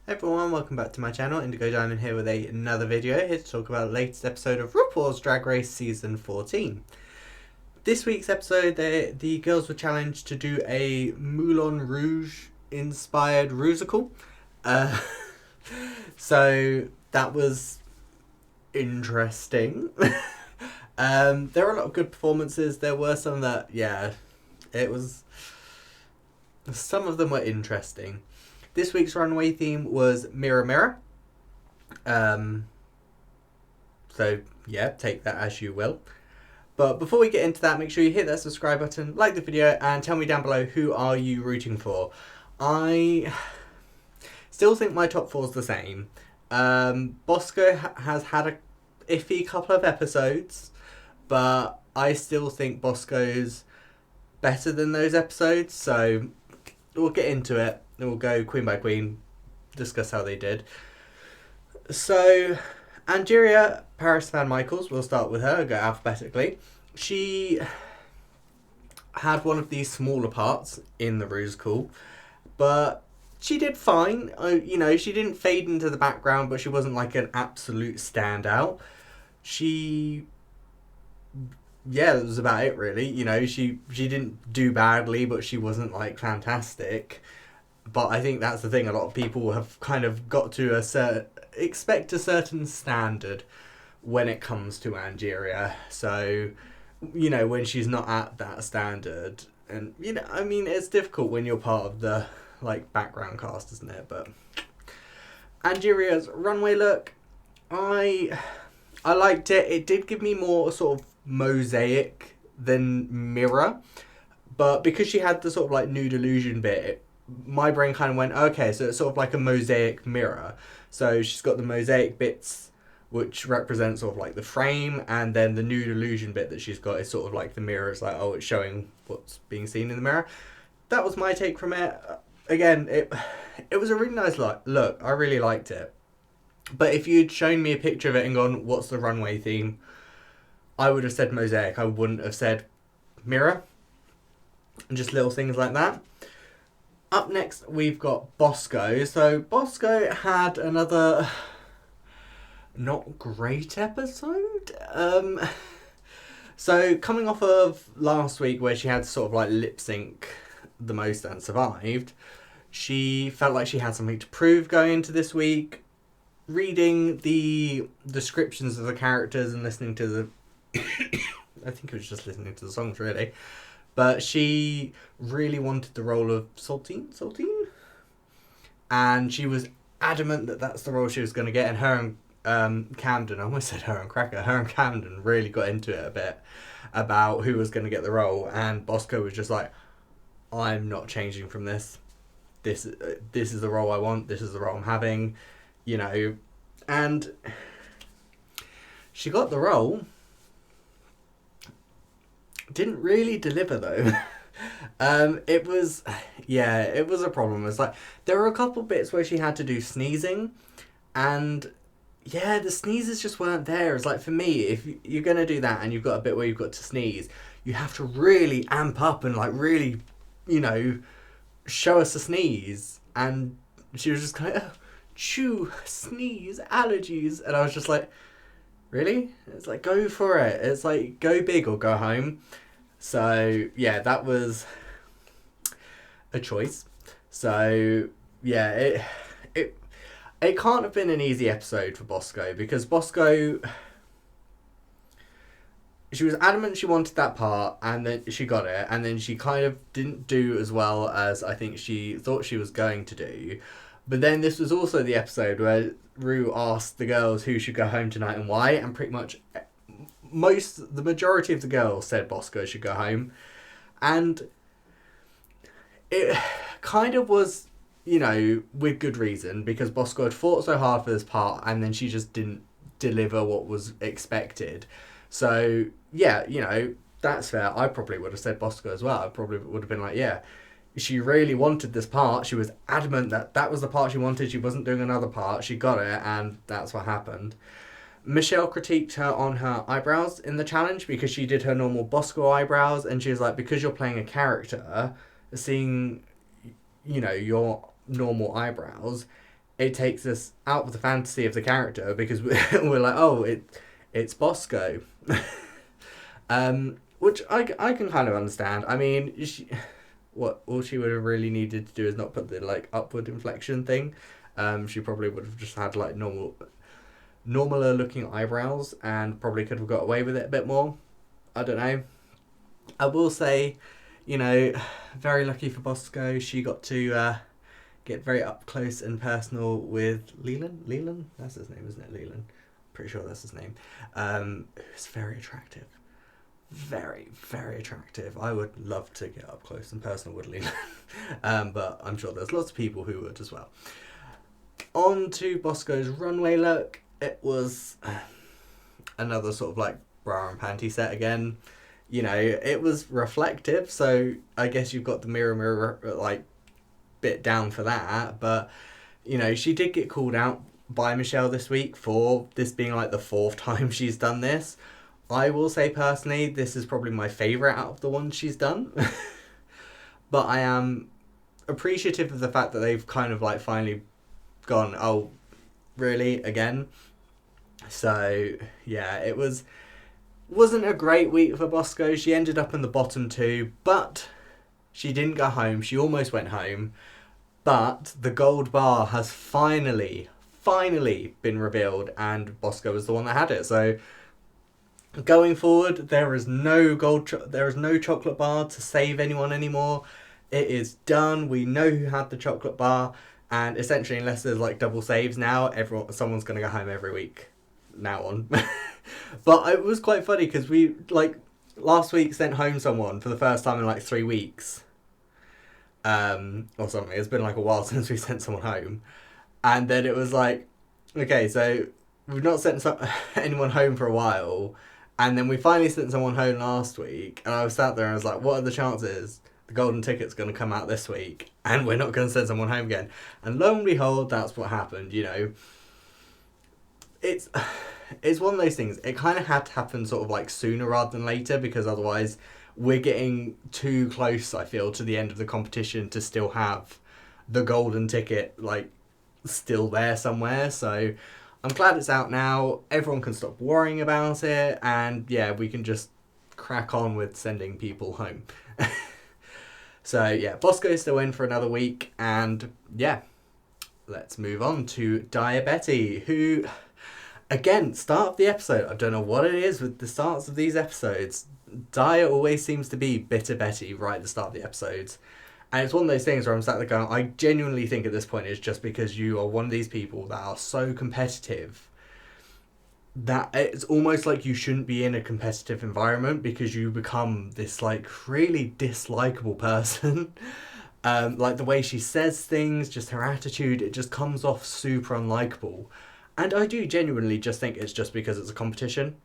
Hey everyone, welcome back to my channel. Indigo Diamond here with another video, here to talk about the latest episode of RuPaul's Drag Race Season 14. This week's episode, the girls were challenged to do a Moulin Rouge inspired Rusical. So that was interesting. There were a lot of good performances. There were some that, some of them were interesting. This week's runway theme was Mirror Mirror. So, yeah, take that as you will. But before we get into that, make sure you hit that subscribe button, like the video, and tell me down below who are you rooting for. I still think my top four is the same. Bosco has had a iffy couple of episodes, but I still think Bosco's better than those episodes, so we'll get into it. Then we'll go queen by queen, discuss how they did. So, Angeria Paris VanMichaels, we'll start with her, go alphabetically. She had one of these smaller parts in the Rusical, but she did fine. She didn't fade into the background, but she wasn't like an absolute standout. That was about it really. She didn't do badly, but she wasn't like fantastic. But I think that's the thing, a lot of people have kind of got to expect a certain standard when it comes to Angeria. So, when she's not at that standard, and, it's difficult when you're part of the, background cast, isn't it? But Angeria's runway look, I liked it. It did give me more sort of mosaic than mirror. But because she had the sort of, nude illusion bit, my brain kind of went, okay, so it's sort of like a mosaic mirror. So she's got the mosaic bits, which represent sort of the frame, and then the nude illusion bit that she's got is sort of like the mirror. It's it's showing what's being seen in the mirror. That was my take from it. Again, it was a really nice look. I really liked it. But if you'd shown me a picture of it and gone, what's the runway theme? I would have said mosaic. I wouldn't have said mirror. And just little things like that. Up next, we've got Bosco. So, Bosco had another not great episode. So, coming off of last week where she had to sort of lip sync the most and survived, she felt like she had something to prove going into this week. Reading the descriptions of the characters and listening to the... I think it was just listening to the songs, really. But she really wanted the role of Saltine? And she was adamant that that's the role she was going to get. And her and Camden, I almost said her and Cracker, her and Camden really got into it a bit about who was going to get the role. And Bosco was just like, I'm not changing from this. This is the role I want. This is the role I'm having. And she got the role. Didn't really deliver though. It was a problem. It's there were a couple bits where she had to do sneezing, and the sneezes just weren't there. It's for me, if you're gonna do that and you've got a bit where you've got to sneeze, you have to really amp up and really, show us a sneeze. And she was just kind of chew, sneeze, allergies, and I was just like, really? It's go for it. It's go big or go home. So, that was a choice. So, it can't have been an easy episode for Bosco, because Bosco, she was adamant she wanted that part, and then she got it, and then she kind of didn't do as well as I think she thought she was going to do. But then this was also the episode where Ru asked the girls who should go home tonight and why, and pretty much the majority of the girls said Bosco should go home. And it kind of was, with good reason, because Bosco had fought so hard for this part, and then she just didn't deliver what was expected. So, that's fair. I probably would have said Bosco as well. I probably would have been she really wanted this part. She was adamant that that was the part she wanted. She wasn't doing another part. She got it, and that's what happened. Michelle critiqued her on her eyebrows in the challenge because she did her normal Bosco eyebrows, and she was like, because you're playing a character, seeing, your normal eyebrows, it takes us out of the fantasy of the character because we're like, oh, it's Bosco. Which I can kind of understand. I mean, what all she would have really needed to do is not put the like upward inflection thing. She probably would have just had like normaler looking eyebrows and probably could have got away with it a bit more. I don't know. I will say, very lucky for Bosco. She got to get very up close and personal with Leland. Leland? That's his name, isn't it? Leland. Pretty sure that's his name. Who's very attractive. Very, very attractive. I would love to get up close and personal with Leland. But I'm sure there's lots of people who would as well. On to Bosco's runway look. It was another sort of like bra and panty set again. It was reflective, so I guess you've got the mirror like bit down for that. But she did get called out by Michelle this week for this being like the 4th time she's done this. I will say personally, this is probably my favourite out of the ones she's done. But I am appreciative of the fact that they've kind of like finally gone, oh, really, again? So, yeah, it wasn't a great week for Bosco. She ended up in the bottom 2, but she didn't go home. She almost went home. But the gold bar has finally been revealed, and Bosco was the one that had it. So going forward, there is no chocolate bar to save anyone anymore. It is done. We know who had the chocolate bar, and essentially, unless there's like double saves now, someone's gonna go home every week now on. But it was quite funny because we like last week sent home someone for the first time in like 3 weeks, or something. It's been like a while since we sent someone home, and then it was like, okay, so we've not sent anyone home for a while. And then we finally sent someone home last week, and I was sat there and I was like, what are the chances the golden ticket's going to come out this week and we're not going to send someone home again? And lo and behold, that's what happened, It's one of those things. It kind of had to happen sort of like sooner rather than later, because otherwise we're getting too close, I feel, to the end of the competition to still have the golden ticket like still there somewhere. So I'm glad it's out now. Everyone can stop worrying about it, and yeah, we can just crack on with sending people home. So yeah, Bosco's still in for another week, and yeah, let's move on to Daya Betty, who, again, start of the episode, I don't know what it is with the starts of these episodes. Daya always seems to be Bitter Betty right at the start of the episodes. And it's one of those things where I'm sat there going, I genuinely think at this point it's just because you are one of these people that are so competitive that it's almost like you shouldn't be in a competitive environment, because you become this like really dislikable person. Like the way she says things, just her attitude, it just comes off super unlikable. And I do genuinely just think it's just because it's a competition.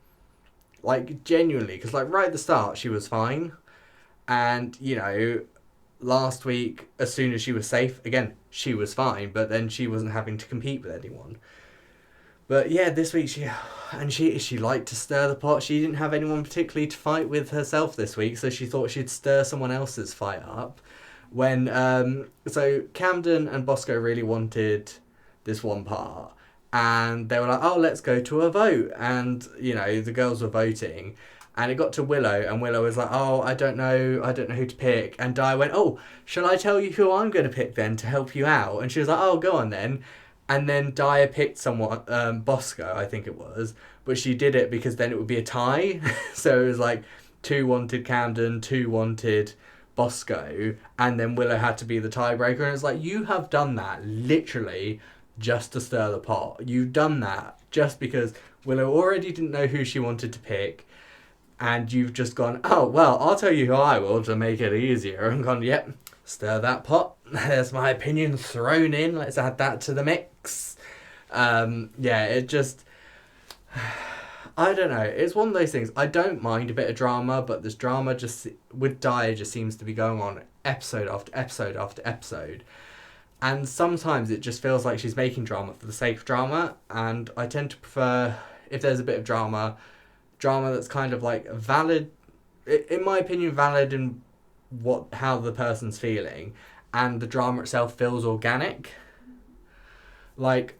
Like, genuinely, because like right at the start she was fine. And, last week, as soon as she was safe, again, she was fine, but then she wasn't having to compete with anyone. But yeah, this week she liked to stir the pot. She didn't have anyone particularly to fight with herself this week, so she thought she'd stir someone else's fight up. When so Camden and Bosco really wanted this one part, and they were like, oh, let's go to a vote. And the girls were voting. And it got to Willow, and Willow was like, oh, I don't know who to pick. And Di went, oh, shall I tell you who I'm going to pick then to help you out? And she was like, oh, go on then. And then Daya picked someone, Bosco, I think it was. But she did it because then it would be a tie. So it was like 2 wanted Camden, 2 wanted Bosco. And then Willow had to be the tiebreaker. And it's like, you have done that literally just to stir the pot. You've done that just because Willow already didn't know who she wanted to pick. And you've just gone, oh, well, I'll tell you who I will to make it easier. And gone, yep, stir that pot. There's my opinion thrown in. Let's add that to the mix. Yeah, it just... I don't know. It's one of those things. I don't mind a bit of drama, but this drama just, with Daya, just seems to be going on episode after episode after episode. And sometimes it just feels like she's making drama for the sake of drama. And I tend to prefer, if there's a bit of drama that's kind of like valid, in my opinion, valid in how the person's feeling, and the drama itself feels organic. Like,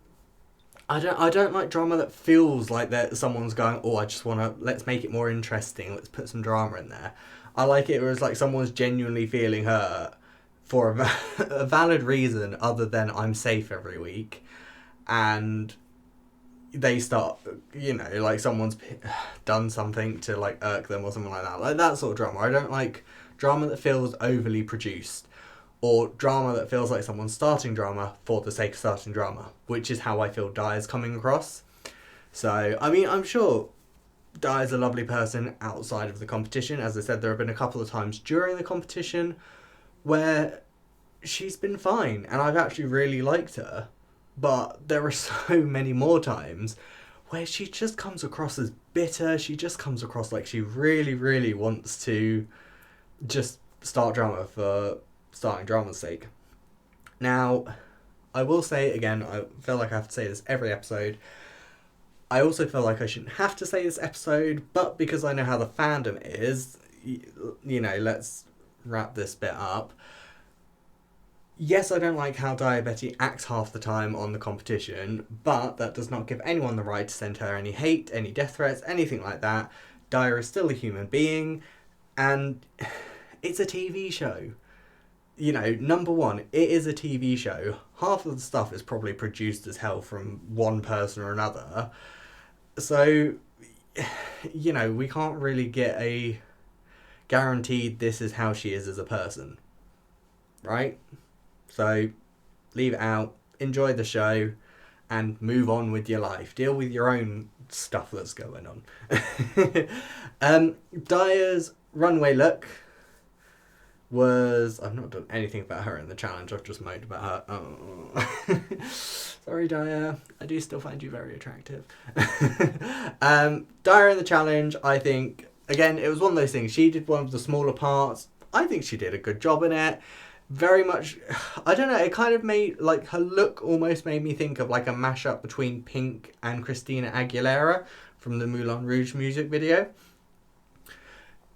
I don't like drama that feels like that someone's going, oh, I just want to, let's make it more interesting, let's put some drama in there. I like it where it's like someone's genuinely feeling hurt for a valid reason other than I'm safe every week, and they start, like someone's done something to like irk them or something like that. Like that sort of drama. I don't like drama that feels overly produced, or drama that feels like someone's starting drama for the sake of starting drama, which is how I feel Daya's coming across. So, I mean, I'm sure Daya's a lovely person outside of the competition. As I said, there have been a couple of times during the competition where she's been fine, and I've actually really liked her. But there are so many more times where she just comes across as bitter. She just comes across like she really, really wants to just start drama for starting drama's sake. Now, I will say again, I feel like I have to say this every episode. I also feel like I shouldn't have to say this episode, but because I know how the fandom is, let's wrap this bit up. Yes, I don't like how Daya Betty acts half the time on the competition, but that does not give anyone the right to send her any hate, any death threats, anything like that. Daya is still a human being, and it's a TV show. Number one, it is a TV show. Half of the stuff is probably produced as hell from one person or another. So, we can't really get a guaranteed this is how she is as a person. Right? So, leave it out, enjoy the show, and move on with your life. Deal with your own stuff that's going on. Daya's runway look was... I've not done anything about her in the challenge, I've just moaned about her. Oh. Sorry, Daya. I do still find you very attractive. Daya in the challenge, I think, again, it was one of those things. She did one of the smaller parts. I think she did a good job in it. Very much, I don't know, it kind of made, like, her look almost made me think of, like, a mashup between Pink and Christina Aguilera from the Moulin Rouge music video.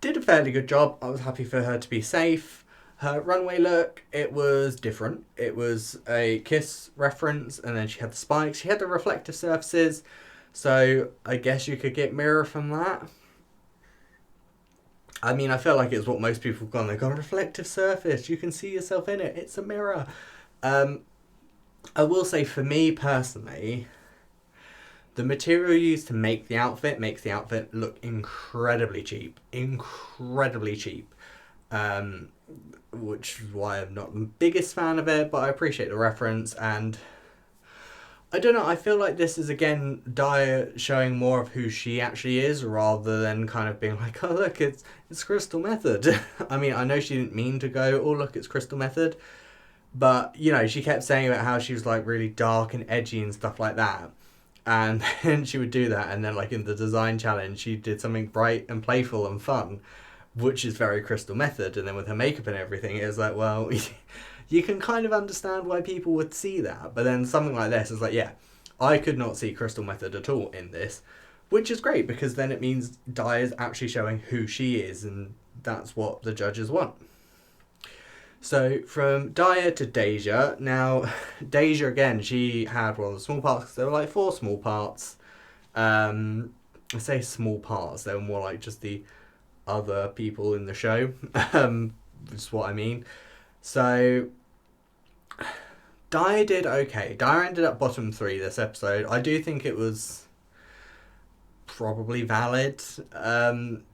Did a fairly good job. I was happy for her to be safe. Her runway look, it was different. It was a Kiss reference, and then she had the spikes. She had the reflective surfaces, so I guess you could get mirror from that. I mean, I feel like it's what most people have gone. They've gone, reflective surface. You can see yourself in it. It's a mirror. I will say, for me personally, the material used to make the outfit makes the outfit look incredibly cheap. Incredibly cheap. Which is why I'm not the biggest fan of it, but I appreciate the reference, and I don't know, I feel like this is, again, Daya showing more of who she actually is, rather than kind of being like, oh, look, it's Crystal Method. I mean, I know she didn't mean to go, oh, look, it's Crystal Method, but, she kept saying about how she was, like, really dark and edgy and stuff like that, and then she would do that, and then, like, in the design challenge, she did something bright and playful and fun, which is very Crystal Method, and then with her makeup and everything, it was like, well... You can kind of understand why people would see that, but then something like this is like, yeah, I could not see Crystal Method at all in this, which is great, because then it means Daya's actually showing who she is, and that's what the judges want. So, from Daya to Deja. Now, Deja, again, she had one of the small parts, because there were like 4 small parts. I say small parts, they were more like just the other people in the show, is what I mean. So, Daya did okay. Daya ended up bottom 3 this episode. I do think it was probably valid.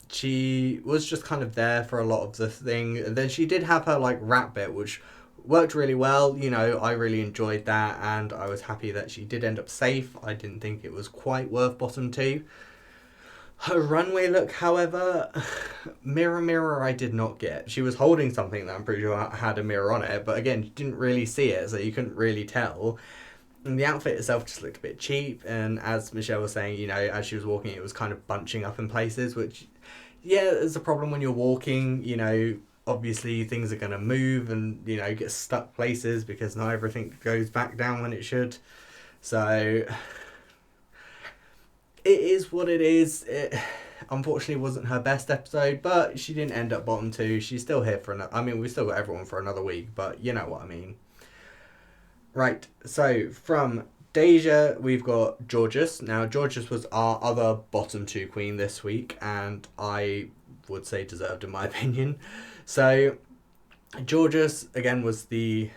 She was just kind of there for a lot of the thing. And then she did have her like rap bit, which worked really well. I really enjoyed that, and I was happy that she did end up safe. I didn't think it was quite worth bottom 2. Her runway look, however, mirror I did not get. She was holding something that I'm pretty sure had a mirror on it, but again, you didn't really see it, so you couldn't really tell. And the outfit itself just looked a bit cheap, and as Michelle was saying, as she was walking, it was kind of bunching up in places, which, yeah, is a problem when you're walking. Obviously things are going to move and, get stuck places, because not everything goes back down when it should. So... it is what it is. It unfortunately wasn't her best episode, but she didn't end up bottom 2. She's still here for another... I mean, we've still got everyone for another week, but you know what I mean. Right, so from Deja, we've got Jorgeous. Now, Jorgeous was our other bottom two queen this week, and I would say deserved, in my opinion. So, Jorgeous, again, was the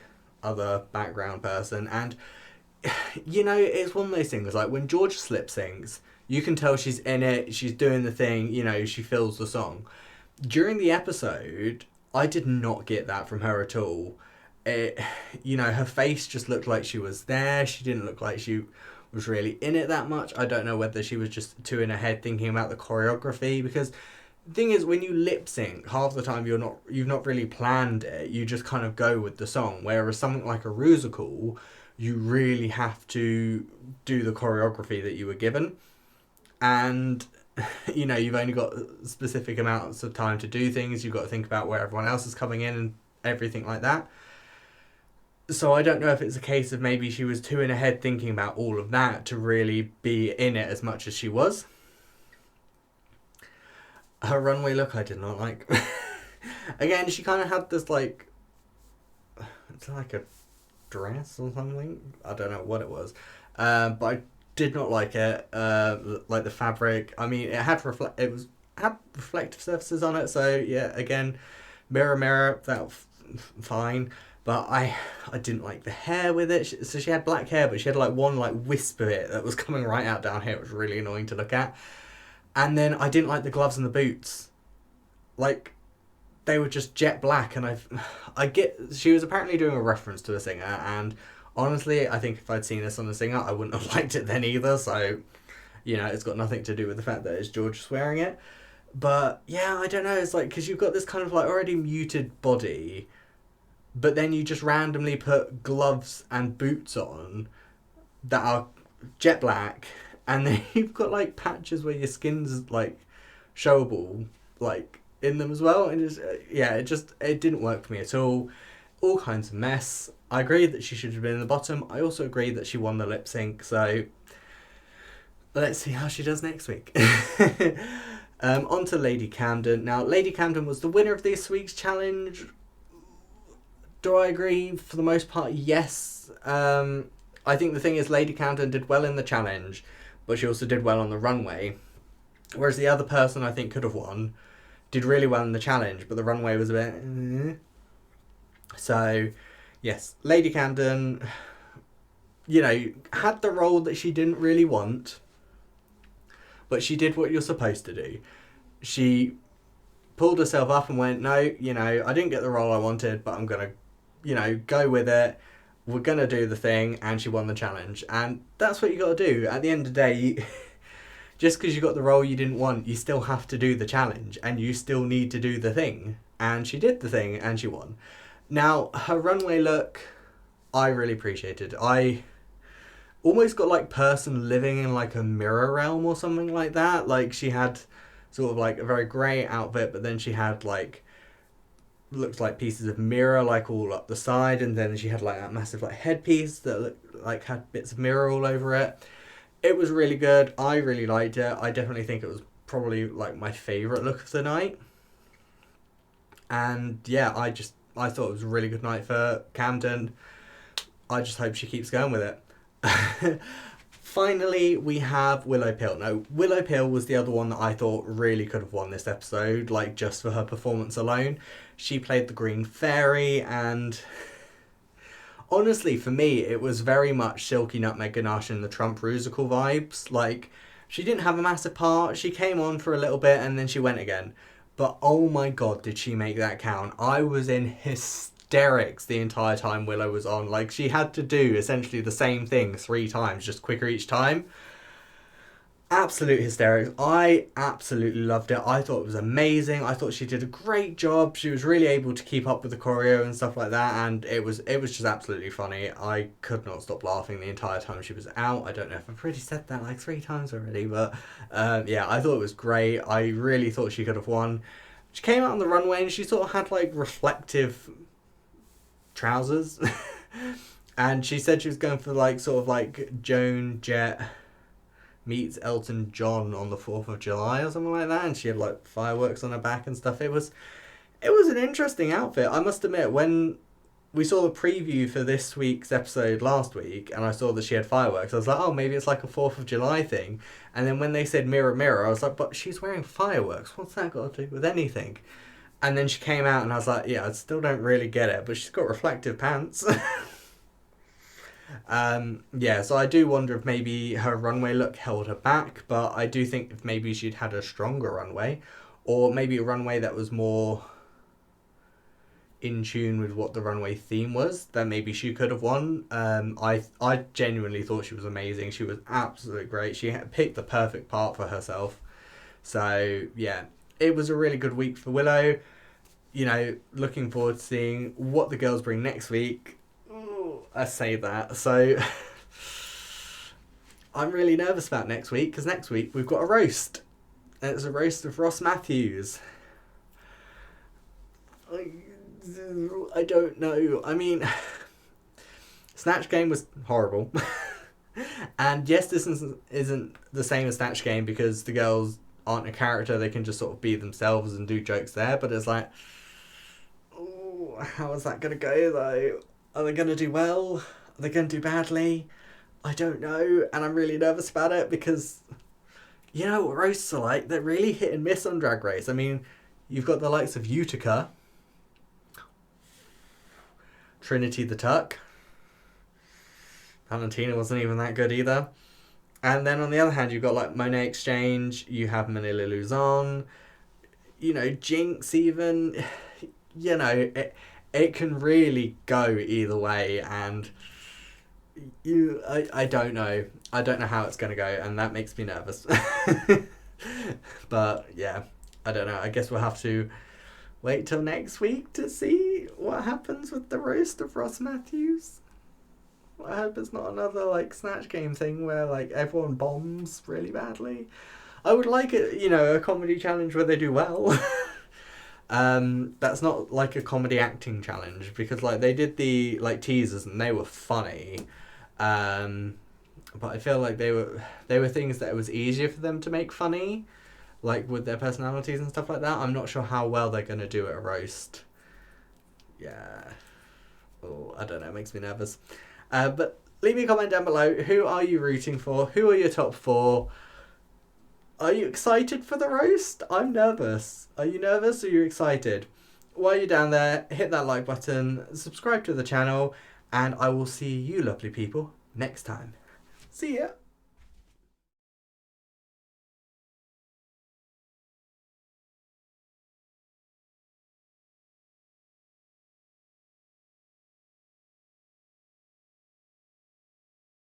other background person, and, you know, it's one of those things, like, when Jorgeous lip syncs, you can tell she's in it, she's doing the thing, you know, she feels the song. During the episode, I did not get that from her at all. You know, her face just looked like she was there. She didn't look like she was really in it that much. I don't know whether she was just too in her head thinking about the choreography, because the thing is, when you lip sync, half the time you've not really planned it. You just kind of go with the song. Whereas something like a Rusical, you really have to do the choreography that you were given, and you know, you've only got specific amounts of time to do things. You've got to think about where everyone else is coming in and everything like that. So I don't know if it's a case of maybe she was too in her head thinking about all of that to really be in it as much as she was. Her runway look I did not like. Again, she kind of had this like, it's like a dress or something. I don't know what it was. But I did not like it. Like the fabric. I mean, it had reflective surfaces on it. So yeah, again, mirror, that fine. But I didn't like the hair with it. So she had black hair, but she had like one like wisp of it that was coming right out down here. It was really annoying to look at. And then I didn't like the gloves and the boots. Like, they were just jet black, and she was apparently doing a reference to a singer, and honestly, I think if I'd seen this on a singer, I wouldn't have liked it then either. So, you know, it's got nothing to do with the fact that it's George wearing it. But yeah, I don't know. It's like, because you've got this kind of like already muted body, but then you just randomly put gloves and boots on that are jet black, and then you've got like patches where your skin's like showable, like in them as well. And it didn't work for me at all. All kinds of mess. I agree that she should have been in the bottom. I also agree that she won the lip sync. So let's see how she does next week. On to Lady Camden. Now, Lady Camden was the winner of this week's challenge. Do I agree? For the most part, yes. I think the thing is, Lady Camden did well in the challenge, but she also did well on the runway. Whereas the other person I think could have won did really well in the challenge, but the runway was a bit... So, yes, Lady Camden, you know, had the role that she didn't really want, but she did what you're supposed to do. She pulled herself up and went, no, you know, I didn't get the role I wanted, but I'm going to, you know, go with it. We're going to do the thing, and she won the challenge. And that's what you got to do. At the end of the day, just because you got the role you didn't want, you still have to do the challenge, and you still need to do the thing. And she did the thing, and she won. Now, her runway look, I really appreciated. I almost got like person living in like a mirror realm or something like that. Like, she had sort of like a very grey outfit, but then she had like, looks like pieces of mirror like all up the side, and then she had like that massive like headpiece that looked like had bits of mirror all over it. It was really good. I really liked it. I definitely think it was probably like my favourite look of the night. And yeah, I thought it was a really good night for Camden. I just hope she keeps going with it. Finally, we have Willow Pill. Now, Willow Pill was the other one that I thought really could have won this episode, like just for her performance alone. She played the Green Fairy, and honestly, for me, it was very much Silky Nutmeg Ganache and the Trump Rusical vibes. Like, she didn't have a massive part. She came on for a little bit and then she went again. But oh my god, did she make that count. I was in hysterics the entire time Willow was on. Like, she had to do essentially the same thing 3 times, just quicker each time. Absolute hysterics. I absolutely loved it. I thought it was amazing. I thought she did a great job. She was really able to keep up with the choreo and stuff like that, and it was just absolutely funny. I could not stop laughing the entire time she was out. I don't know if I've already said that like 3 times already, but yeah, I thought it was great. I really thought she could have won. She came out on the runway and she sort of had like reflective trousers. And she said she was going for like sort of like Joan Jett meets Elton John on the 4th of July or something like that, and she had like fireworks on her back and stuff. It was an interesting outfit. I must admit, when we saw the preview for this week's episode last week, and I saw that she had fireworks. I was like, oh, maybe it's like a 4th of July thing. And then when they said mirror, mirror, I was like, but she's wearing fireworks. What's that got to do with anything? And then she came out, and I was like, yeah, I still don't really get it, but she's got reflective pants. Yeah, so I do wonder if maybe her runway look held her back, but I do think if maybe she'd had a stronger runway, or maybe a runway that was more in tune with what the runway theme was, then maybe she could have won. I genuinely thought she was amazing. She was absolutely great. She had picked the perfect part for herself. So yeah, it was a really good week for Willow. You know, looking forward to seeing what the girls bring next week. Ooh, I say that. So I'm really nervous about next week, because next week we've got a roast. And it's a roast of Ross Matthews. I don't know. I mean, Snatch Game was horrible. And yes, this isn't the same as Snatch Game because the girls aren't a character. They can just sort of be themselves and do jokes there. But it's like, oh, how is that going to go though? Are they going to do well? Are they going to do badly? I don't know. And I'm really nervous about it because, you know what roasts are like? They're really hit and miss on Drag Race. I mean, you've got the likes of Utica, Trinity the Tuck. Valentina wasn't even that good either. And then on the other hand, you've got like Monet Exchange, you have Manila Luzon, you know, Jinx even. You know, it can really go either way, and I don't know. I don't know how it's going to go, and that makes me nervous. But yeah, I don't know. I guess we'll have to wait till next week to see what happens with the roast of Ross Matthews. I hope it's not another like Snatch Game thing where like everyone bombs really badly. I would like it, you know, a comedy challenge where they do well. That's not like a comedy acting challenge, because like they did the like teasers and they were funny. But I feel like they were things that it was easier for them to make funny, like with their personalities and stuff like that. I'm not sure how well they're going to do at a roast. Yeah. Oh, I don't know. It makes me nervous. But leave me a comment down below. Who are you rooting for? Who are your top 4? Are you excited for the roast? I'm nervous. Are you nervous or are you excited? While you're down there, hit that like button, subscribe to the channel, and I will see you lovely people next time. See ya!